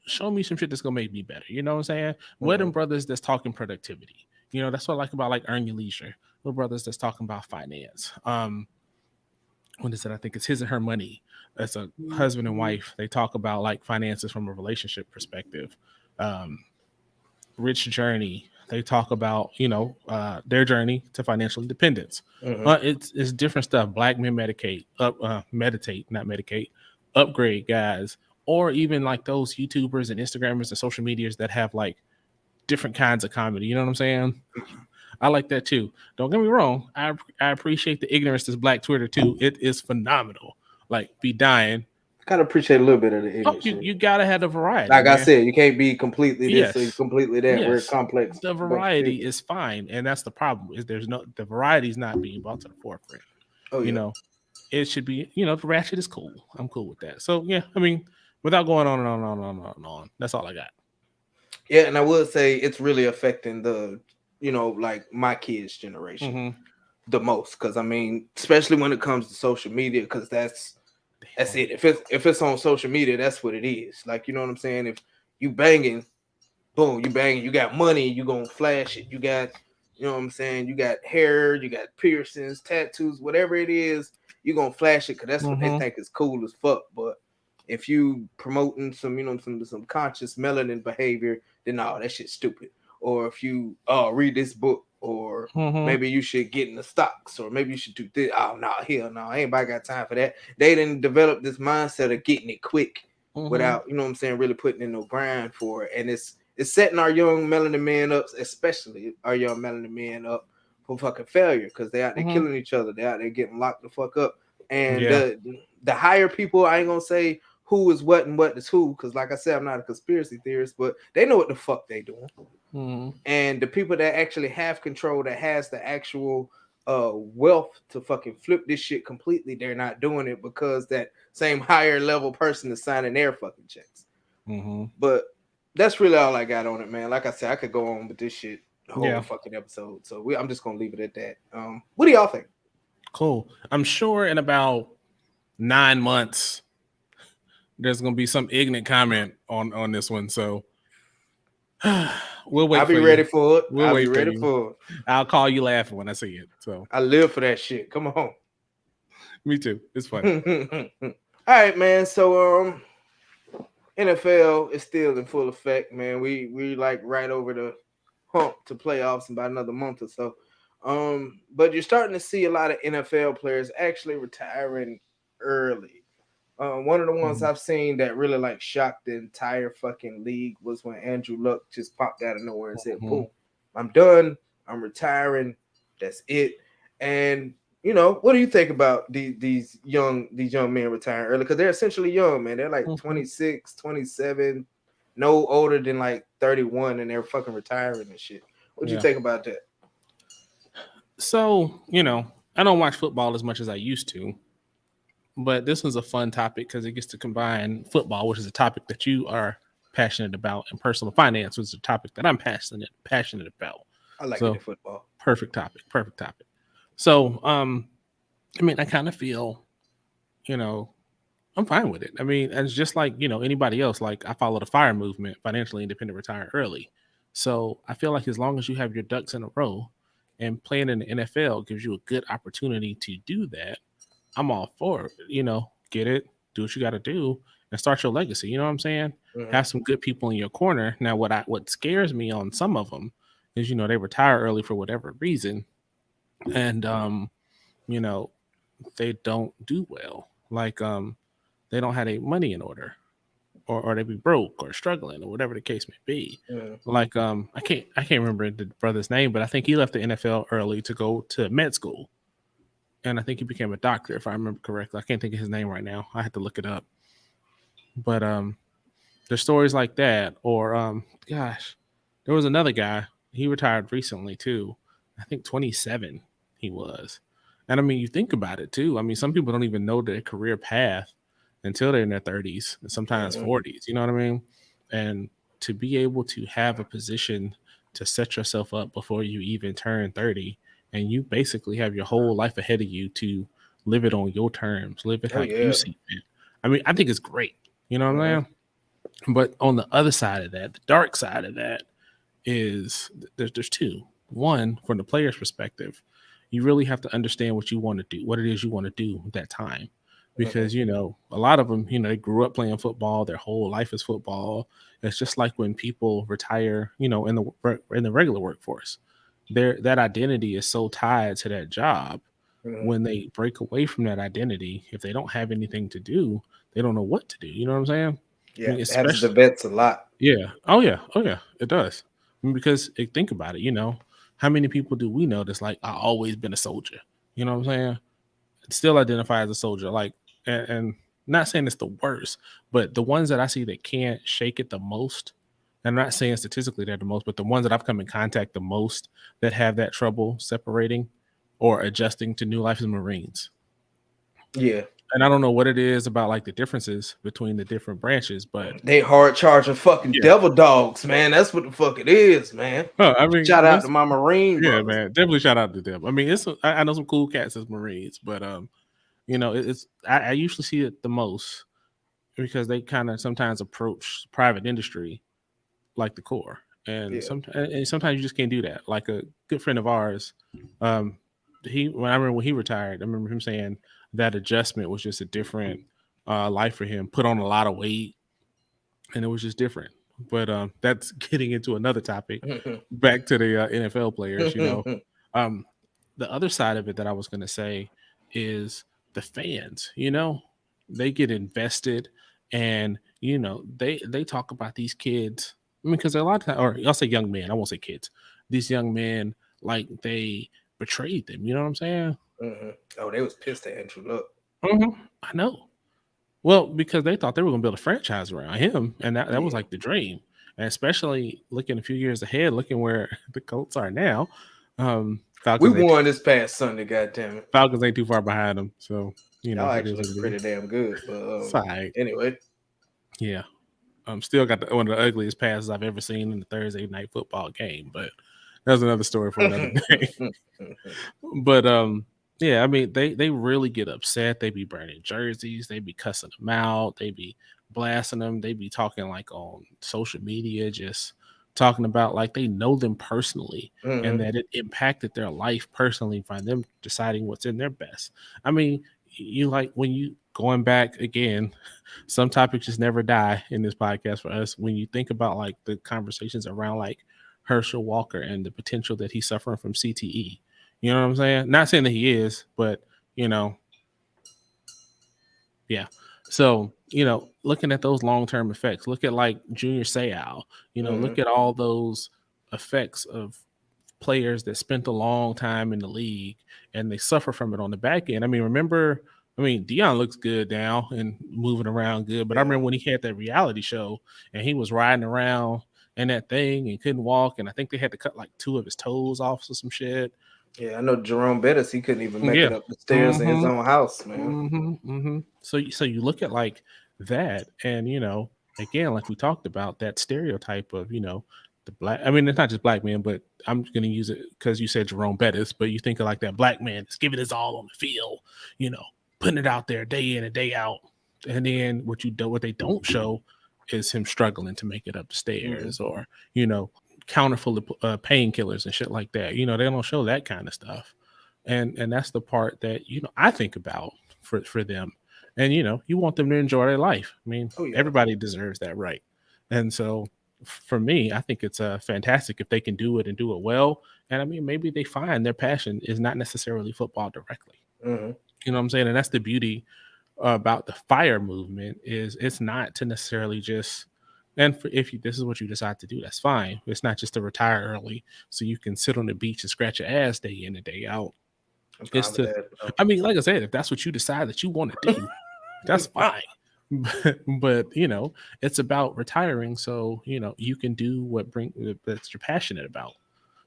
show me some shit that's gonna make me better. You know what I'm saying? We're them brothers that's talking productivity. That's what I like about like Earn Your Leisure. We're brothers that's talking about finance. What is it? I think it's His and Her Money. That's a husband and wife. They talk about like finances from a relationship perspective. Rich Journey. They talk about their journey to financial independence. It's different stuff. Black Men Meditate, not medicate, Upgrade guys, or even like those YouTubers and Instagrammers and social medias that have like different kinds of comedy. You know what I'm saying? I like that too. Don't get me wrong. I appreciate the ignorance that's Black Twitter too. It is phenomenal. Like be dying. Gotta appreciate a little bit of the ignorance. You gotta have the variety. Like man. I said, you can't be completely this or completely that. We're complex. The variety is fine, and that's the problem. Is the variety is not being brought to the forefront. It should be. The ratchet is cool. I'm cool with that. So yeah, I mean, without going on and on and on and on and on, that's all I got. Yeah, and I would say it's really affecting the, like my kids' generation the most, because I mean, especially when it comes to social media, because that's it. If it's on social media, that's what it is. Like, you know what I'm saying? If you banging, boom, you banging, you got money, you gonna flash it. You got, you know what I'm saying? You got hair, you got piercings, tattoos, whatever it is, you gonna flash it because that's what they think is cool as fuck. But if you promoting some, some conscious melanin behavior, then no, that shit's stupid. Or if you read this book, or maybe you should get in the stocks, or maybe you should do this. Oh no, hell no, anybody got time for that. They didn't develop this mindset of getting it quick without, you know what I'm saying, really putting in no grind for it. And it's setting our young melanin men up, especially our young melanin men up for fucking failure, because they out there killing each other. They out there getting locked the fuck up. And the higher people, I ain't gonna say who is what and what is who, because like I said, I'm not a conspiracy theorist, but they know what the fuck they doing. And the people that actually have control, that has the actual wealth to fucking flip this shit completely, they're not doing it because that same higher level person is signing their fucking checks. But that's really all I got on it, man. Like I said, I could go on with this shit the whole fucking episode, so I'm just gonna leave it at that. What do y'all think? Cool. I'm sure in about 9 months there's gonna be some ignorant comment on this one. So we'll wait I'll be for ready you. for it. We'll I'll be wait for ready you. for it. I'll call you laughing when I see it. So I live for that shit. Come on. me too. It's All funny. right, man. So NFL is still in full effect, man. We like right over the hump to playoffs in about another month or so. But you're starting to see a lot of NFL players actually retiring early. One of the ones I've seen that really like shocked the entire fucking league was when Andrew Luck just popped out of nowhere and said, "Boom, I'm done. I'm retiring. That's it." And what do you think about these young men retiring early? Because they're essentially young, man. They're like 26, 27, no older than like 31, and they're fucking retiring and shit. What do you think about that? So, I don't watch football as much as I used to, but this was a fun topic because it gets to combine football, which is a topic that you are passionate about, and personal finance, which is a topic that I'm passionate about. I like it in So, football. perfect topic. So, I kind of feel, I'm fine with it. It's just like, anybody else. Like, I follow the FIRE movement, financially independent, retire early. So I feel like as long as you have your ducks in a row and playing in the NFL gives you a good opportunity to do that, I'm all for it. Get it, do what you got to do and start your legacy. You know what I'm saying? Mm-hmm. Have some good people in your corner. Now, what scares me on some of them is, they retire early for whatever reason. And, they don't do well. Like, they don't have their money in order, or they be broke or struggling or whatever the case may be. Like, I can't remember the brother's name, but I think he left the NFL early to go to med school, and I think he became a doctor if I remember correctly. I can't think of his name right now. I had to look it up. But there's stories like that, or gosh, there was another guy. He retired recently too. I think 27 he was. And you think about it too. Some people don't even know their career path until they're in their 30s and sometimes 40s. You know what I mean? And to be able to have a position to set yourself up before you even turn 30, and you basically have your whole life ahead of you to live it on your terms, live it Oh how you yeah. see fit. I think it's great. You know what I'm saying? But on the other side of that, the dark side of that is there's two. One, from the player's perspective, you really have to understand what you want to do, what it is you want to do at that time. Because, a lot of them, they grew up playing football, their whole life is football. It's just like when people retire, in the regular workforce. That identity is so tied to that job. When they break away from that identity, if they don't have anything to do, they don't know what to do. You know what I'm saying? Yeah, it happens to Especially, vets a lot. yeah. Oh yeah, it does. Because think about it, how many people do we know that's like, I always been a soldier? You know what I'm saying? Still identify as a soldier. Like, and not saying it's the worst, but the ones that I see that can't shake it the most, and I'm not saying statistically they're the most, but the ones that I've come in contact the most that have that trouble separating or adjusting to new life is Marines. Yeah. And I don't know what it is about like the differences between the different branches, but They hard charging fucking yeah. devil dogs, man. That's what the fuck it is, man. Oh, Shout out to my Marine yeah, brothers. man, definitely shout out to them. I know some cool cats as Marines, but I usually see it the most because they kind of sometimes approach private industry like the Corps, and Yeah. sometimes you just can't do that. Like a good friend of ours, um, when he retired, I remember him saying that adjustment was just a different life for him. Put on a lot of weight, and it was just different. But that's getting into another topic. Back to the NFL players, um, the other side of it that I was going to say is the fans. They get invested, and they talk about these kids. Because a lot of times, or I'll say young men. I won't say kids. These young men, like, they betrayed them. You know what I'm saying? Oh, they was pissed at Andrew Luck. I know. Well, because they thought they were going to build a franchise around him, and that was like the dream. And especially looking a few years ahead, looking where the Colts are now, We Falcons won this past Sunday, goddamn it. Falcons ain't too far behind them, so Y'all it is actually what look it is. pretty damn good. But It's all right. anyway. Yeah, still got one of the ugliest passes I've ever seen in the Thursday night football game, but that's another story for another day. But yeah, they really get upset. They be burning jerseys. They be cussing them out. They be blasting them. They be talking like on social media, just talking about like they know them personally and Mm-hmm. that it impacted their life personally by them deciding what's in their best. I mean, you like when you going back again, some topics just never die in this podcast for us. When you think about like the conversations around like Herschel Walker and the potential that he's suffering from CTE, you know what I'm saying? Not saying that he is, but you know, yeah. So, looking at those long term effects, look at like Junior Seau, Mm-hmm. look at all those effects of players that spent a long time in the league and they suffer from it on the back end. I mean, Dion looks good now and moving around good, but I Yeah. remember when he had that reality show and he was riding around in that thing and couldn't walk. And I think they had to cut like two of his toes off or some shit. Yeah, I know Jerome Bettis, he couldn't even make Yeah. it up the stairs in his Mm-hmm. own house, man. So you look at like that, and again, like we talked about, that stereotype of the black. I mean, it's not just black men, but I'm going to use it because you said Jerome Bettis. But you think of like that black man that's giving his all on the field, you know, putting it out there day in and day out, and then what they don't show is him struggling to make it up the Mm-hmm. stairs, or you know, counter full of painkillers and shit like that. They don't show that kind of stuff, and that's the part that I think about for them. And you want them to enjoy their life. I mean, Oh yeah. everybody deserves that right. And so for me, I think it's fantastic if they can do it and do it well. And I mean, maybe they find their passion is not necessarily football directly. Mm-hmm. You know what I'm saying? And that's the beauty about the fire movement, is it's not to necessarily just, and if this is what you decide to do, that's fine. It's not just to retire early so you can sit on the beach and scratch your ass day in and day out. I'm It's fine with to, that. I mean, like I said, if that's what you decide that you want to do, that's fine. But it's about retiring so you can do that's you're passionate about.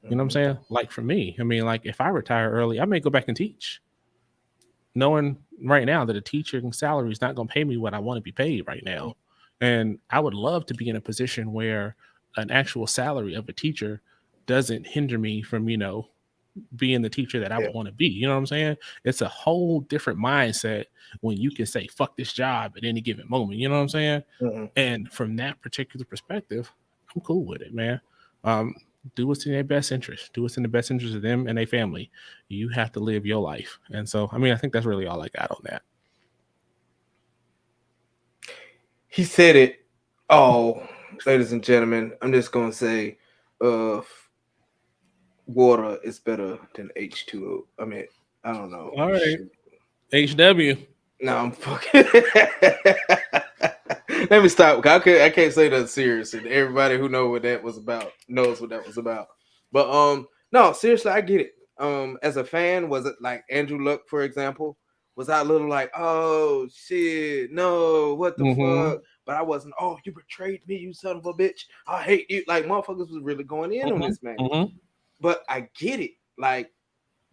You know what I'm Mm-hmm. saying? Like for me, I mean, like if I retire early, I may go back and teach, knowing right now that a teaching salary is not going to pay me what I want to be paid right now. And I would love to be in a position where an actual salary of a teacher doesn't hinder me from being the teacher that I Yeah. would want to be. You know what I'm saying? It's a whole different mindset when you can say fuck this job at any given moment. You know what I'm saying? Mm-hmm. And from that particular perspective, I'm cool with it, man. Um, do what's in their best interest. Do what's in the best interest of them and their family. You have to live your life. And so, I mean, I think that's really all I got on that. He said it. Oh, ladies and gentlemen, I'm just gonna say, water is better than H2O. I mean, I don't know. All right. Shit. HW. No, I'm fucking. Let me stop. I can't say that serious, and everybody who know what that was about knows what that was about. But no, seriously, I get it. As a fan, was it like Andrew Luck, for example? Was I a little like, oh shit, no, what the Mm-hmm. fuck? But I wasn't. Oh, you betrayed me, you son of a bitch. I hate you. Like motherfuckers was really going in on Mm-hmm. this man. Mm-hmm. But I get it. Like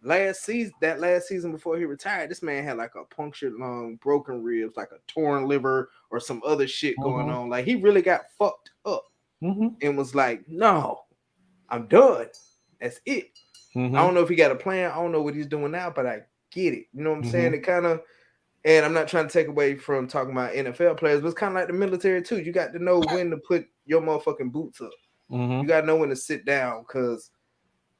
last season before he retired, this man had like a punctured lung, broken ribs, like a torn liver or some other shit going Mm-hmm. on. Like he really got fucked up Mm-hmm. and was like, no, I'm done. That's it. I Mm-hmm. don't know if he got a plan. I don't know what he's doing now, but I get it. You know what I'm saying? Mm-hmm. It kind of, and I'm not trying to take away from talking about NFL players, but it's kind of like the military too. You got to know when to put your motherfucking boots up. You Mm-hmm. got to know when to sit down because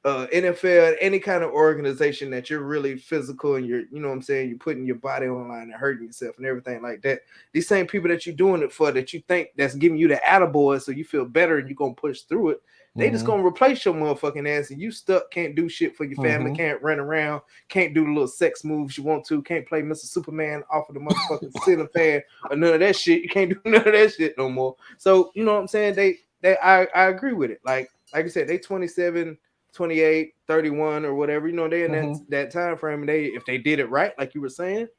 NFL, any kind of organization that you're really physical and you're, you know what I'm saying, you're putting your body on the line and hurting yourself and everything like that. These same people that you're doing it for, that you think that's giving you the attaboy so you feel better and you're going to push through it, they just Mm-hmm. going to replace your motherfucking ass and you stuck, can't do shit for your family, Mm-hmm. can't run around, can't do the little sex moves you want to, can't play Mr. Superman off of the motherfucking ceiling fan or none of that shit. You can't do none of that shit no more. So, you know what I'm saying? I agree with it. Like I said, they 27, 28, 31 or whatever, they're in Mm-hmm. that time frame, and if they did it right, like you were saying,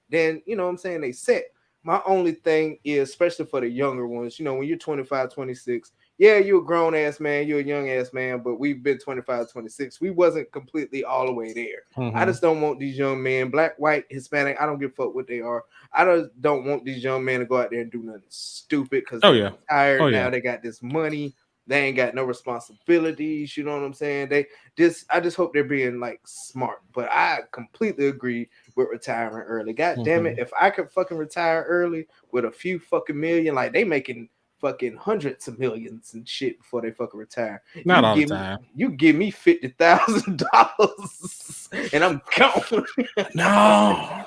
then you know what I'm saying, they set. My only thing is, especially for the younger ones, when you're 25, 26, yeah, you're a grown ass man, you're a young ass man, but we've been 25, 26. We wasn't completely all the way there. I Mm-hmm. just don't want these young men, black, white, Hispanic, I don't give a fuck what they are. I just don't want these young men to go out there and do nothing stupid because Oh they're yeah. Oh retired yeah. now, they got this money. They ain't got no responsibilities. You know what I'm saying? I just hope they're being like smart. But I completely agree with retiring early. God damn it. If I could fucking retire early with a few fucking million, like they making fucking hundreds of millions and shit before they fucking retire. Not all the time. You give me $50,000 and I'm gone. No.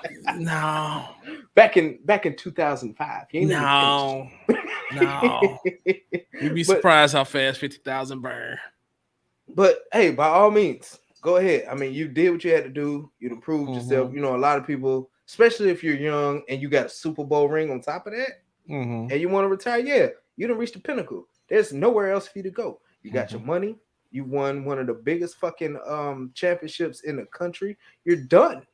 Back in 2005. You ain't in the No. You'd be surprised how fast 50,000 burn. But hey, by all means, go ahead. I mean, you did what you had to do. You improved yourself. You know, a lot of people, especially if you're young and you got a Super Bowl ring on top of that, and you want to retire, yeah, you done reached the pinnacle. There's nowhere else for you to go. You got your money. You won one of the biggest fucking championships in the country. You're done.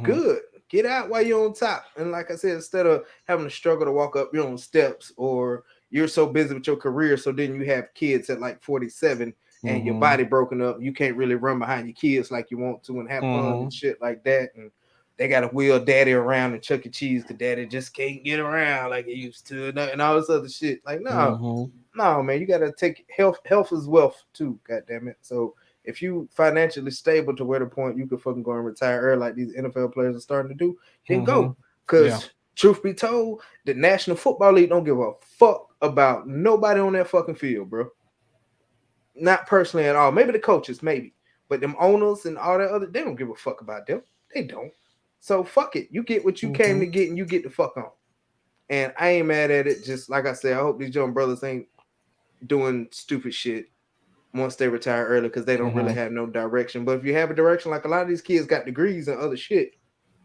Good. Get out while you're on top. And like I said, instead of having to struggle to walk up your own steps, or you're so busy with your career, so then you have kids at like 47 and your body broken up, you can't really run behind your kids like you want to and have fun and shit like that. And they got to wheel daddy around in Chuck E. Cheese because daddy just can't get around like he used to, and all this other shit. Like, no, man, you got to take health. Health is wealth too, God damn it. So if you financially stable to where the point you could fucking go and retire early like these NFL players are starting to do, then go. Because truth be told, the National Football League don't give a fuck about nobody on that fucking field, bro. Not personally at all. Maybe the coaches, maybe. But them owners and all that other, they don't give a fuck about them. They don't. So fuck it. You get what you came to get and you get the fuck on. And I ain't mad at it. Just like I said, I hope these young brothers ain't doing stupid shit once they retire early because they don't really have no direction. But if you have a direction, like a lot of these kids got degrees and other shit,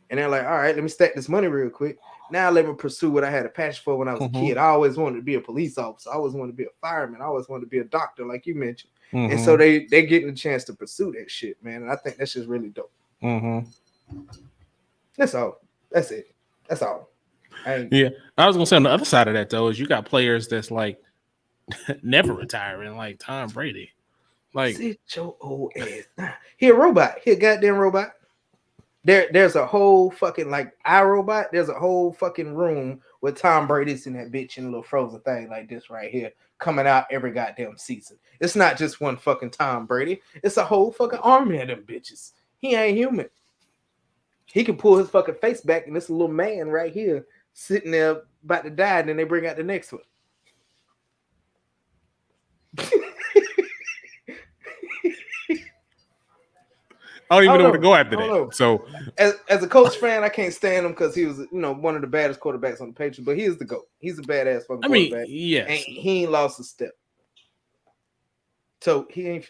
and they're like, all right, let me stack this money real quick. Now let me pursue what I had a passion for when I was a kid. I always wanted to be a police officer. I always wanted to be a fireman. I always wanted to be a doctor, like you mentioned. And so they getting a chance to pursue that shit, man. And I think that's just really dope. That's all. That's it. That's all. I was gonna say on the other side of that though is you got players that's like never retiring, like Tom Brady. Like, sit your old ass. He a robot. He a goddamn robot. There's a whole fucking like iRobot. There's a whole fucking room with Tom Brady's in that bitch in a little frozen thing like this right here, coming out every goddamn season. It's not just one fucking Tom Brady. It's a whole fucking army of them bitches. He ain't human. He can pull his fucking face back, and this little man right here sitting there about to die, and then they bring out the next one. I don't even know where to go after that. So, as a Colts fan, I can't stand him because he was, one of the baddest quarterbacks on the Patriots. But he is the GOAT. He's a badass fucking quarterback. Yes, and he ain't lost a step. So he's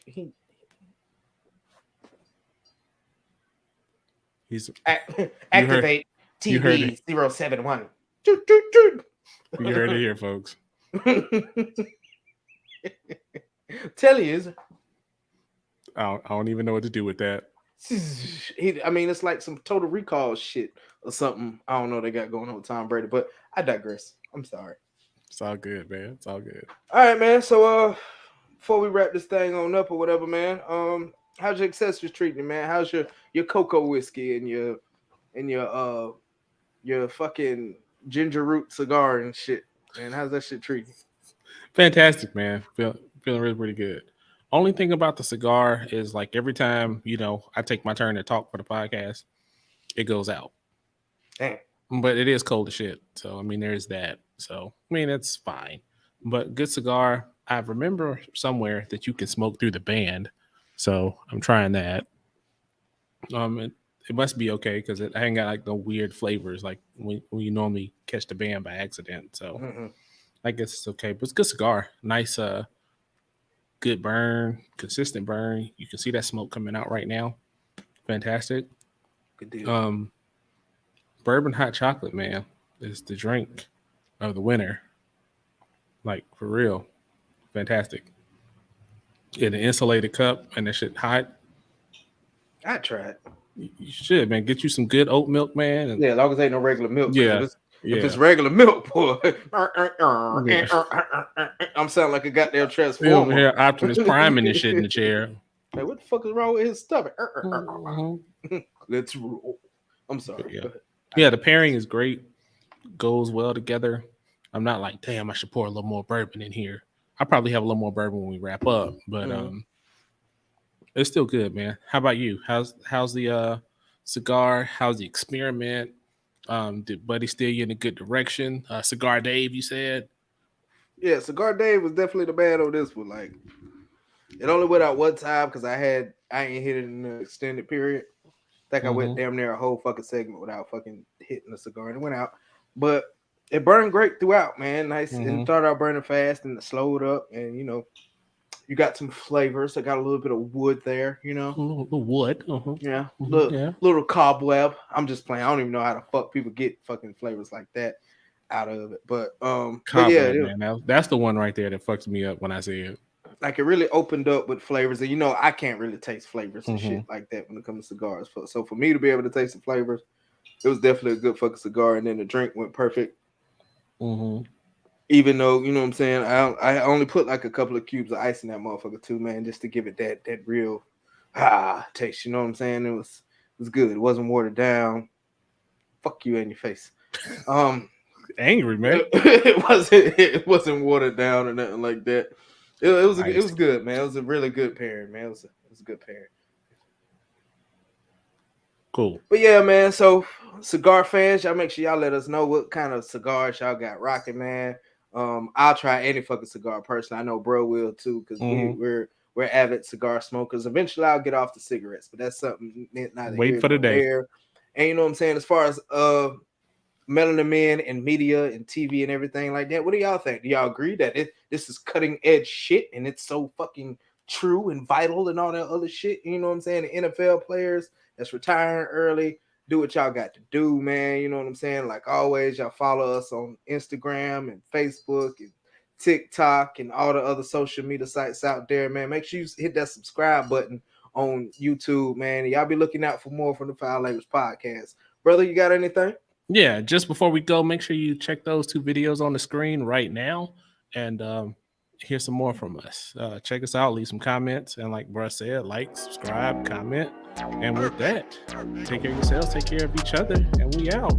activate TB071. You heard it here, folks. Tell you, I don't even know what to do with that. It's like some Total Recall shit or something. I don't know what they got going on with Tom Brady, but I digress. I'm sorry. It's all good, man. It's all good. All right, man. So before we wrap this thing on up or whatever, man, how's your accessories treating you, man? How's your cocoa whiskey and your fucking ginger root cigar and shit? Man, how's that shit treating you? Fantastic, man. Feeling really pretty good. Only thing about the cigar is like every time, I take my turn to talk for the podcast, it goes out. Damn. But it is cold as shit. So, there's that. So, it's fine. But good cigar. I remember somewhere that you can smoke through the band. So, I'm trying that. It must be okay because I ain't got like no weird flavors like when you normally catch the band by accident. So, I guess it's okay. But it's a good cigar. Nice, good burn, consistent burn. You can see that smoke coming out right now. Fantastic. Good deal. Bourbon hot chocolate, man, is the drink of the winter. Like for real. Fantastic. In an insulated cup and that shit hot. I tried. You should, man. Get you some good oat milk, man. And, as long as ain't no regular milk. Yeah. If it's regular milk, boy, I'm sounding like a goddamn transformer. Here, Optimus priming and shit in the chair. Hey, what the fuck is wrong with his stomach? Let's roll. I'm sorry. Yeah, the pairing is great. Goes well together. I'm not like, damn, I should pour a little more bourbon in here. I'll probably have a little more bourbon when we wrap up, but it's still good, man. How about you? How's the cigar? How's the experiment? Did Buddy steer you in a good direction? Cigar Dave, you said. Yeah, Cigar Dave was definitely the man on this one. Like, it only went out one time because I ain't hit it in an extended period. I think I went damn near a whole fucking segment without fucking hitting the cigar, and it went out. But it burned great throughout, man. Nice, and it started out burning fast, and it slowed up, and you got some flavors. I got a little bit of wood there, little wood. Yeah, Yeah. little cobweb. I'm just playing. I don't even know how the fuck people get fucking flavors like that out of it. But yeah, Cobweb, man. That's the one right there that fucks me up when I say it. like it really opened up with flavors, and I can't really taste flavors and shit like that when it comes to cigars. So for me to be able to taste the flavors, it was definitely a good fucking cigar, and then the drink went perfect. Even though, you know what I'm saying, I only put like a couple of cubes of ice in that motherfucker too, man, just to give it that real taste. You know what I'm saying? It was good. It wasn't watered down. Fuck you in your face. Angry, man. It wasn't watered down or nothing like that. It was good, man. It was a really good pairing, man. It was a good pairing. Cool. But yeah, man. So cigar fans, y'all make sure y'all let us know what kind of cigars y'all got rocking, man. I'll try any fucking cigar personally. I know bro will too, because we're avid cigar smokers. Eventually I'll get off the cigarettes, but that's something not wait for the day. And you know what I'm saying? As far as melanin men and media and TV and everything like that, what do y'all think? Do y'all agree that this is cutting edge shit and it's so fucking true and vital and all that other shit? You know what I'm saying? The NFL players that's retiring early, do what y'all got to do, man. You know what I'm saying? Like always, y'all follow us on Instagram and Facebook and TikTok and all the other social media sites out there, man. Make sure you hit that subscribe button on YouTube, man. Y'all be looking out for more from the Foul Language Podcast. Brother, you got anything? Yeah, just before we go, make sure you check those 2 videos on the screen right now and hear some more from us. Check us out, leave some comments, and like Bruh said, like, subscribe, comment. And with that, take care of yourselves, take care of each other, and we out.